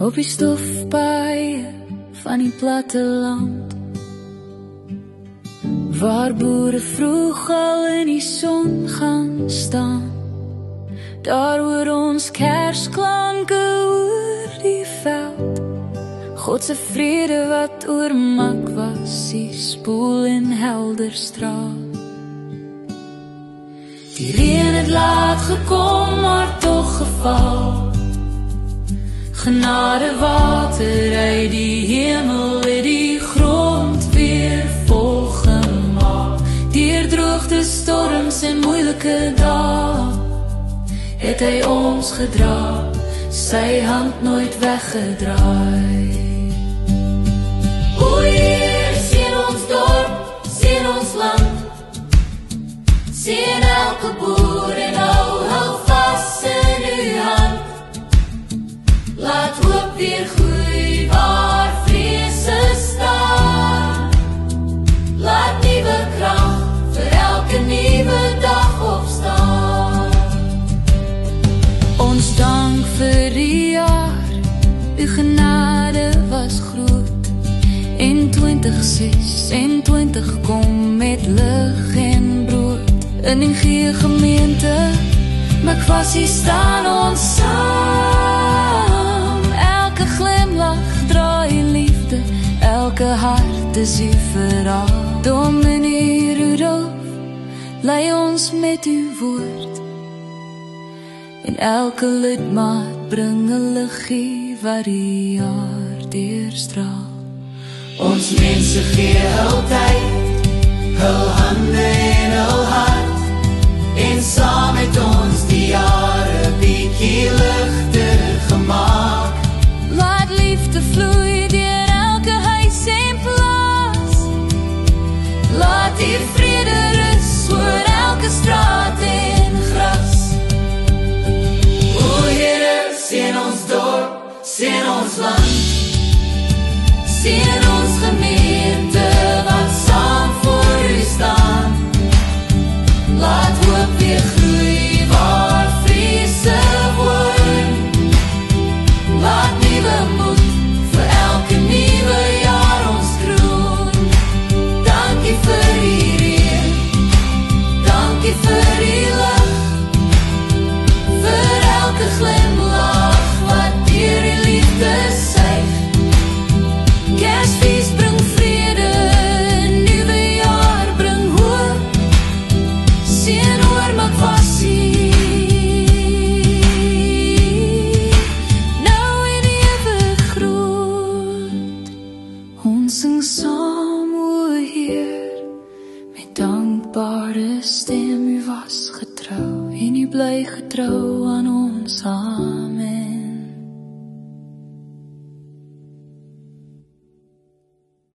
op die stofpaaie van die platteland, waar boere vroeg al in die son gaan staan, daar hoor ons kersklanke oor die veld, Godse vrede wat oormak was, die spoel en helder straal. Die reën het laat gekom, maar toch geval, genade water uit die hemel het die grond weer volgemaak. Deur droogte, storms en moeilike dae het hy ons gedra, sy hand nooit weggedraai. O Heer, seën ons dorp, seën ons land, seën elke boer en hou vas in u hand. Laat hoop weer groei waar vrese staan, laat nuwe krag vir elke nuwe dag opstaan. Ons dank vir die jaar, uw genade was groot, en 2026 kom met lig en brood, in die gee gemeente, Makwassie staan ons saam, elke glimlach draai liefde, elke hart is u verhaal. Dominee Rudolf, lei ons met uw woord, en elke lidmaat bring 'n liggie wat die jaar deurstraal. Ons mense gee hul tyd, hul hande en hul hart, en saam met ons die jare bietjie ligter gemaak. Laat liefde vloei deur elke huis en plaas, laat die vrede rus oor elke straat en gras. O Here, seën ons dorp, seën ons land, seën ons gemeente wat saam voor u staan. Laat hoop weer groei waar vrese woon, laat nuwe moed vir elke nuwe jaar ons kroon. Dankie vir die reën, dankie vir die lig, vir elke glimlach wat deur die liefde suig. Kersfees bring vrede, nuwe jaar bring hoop, seën oor Makwassie, nou en ewig groot. Ons sing saam, o Heer, met dankbare stem, u was getrou, en u bly getrou aan ons, amen.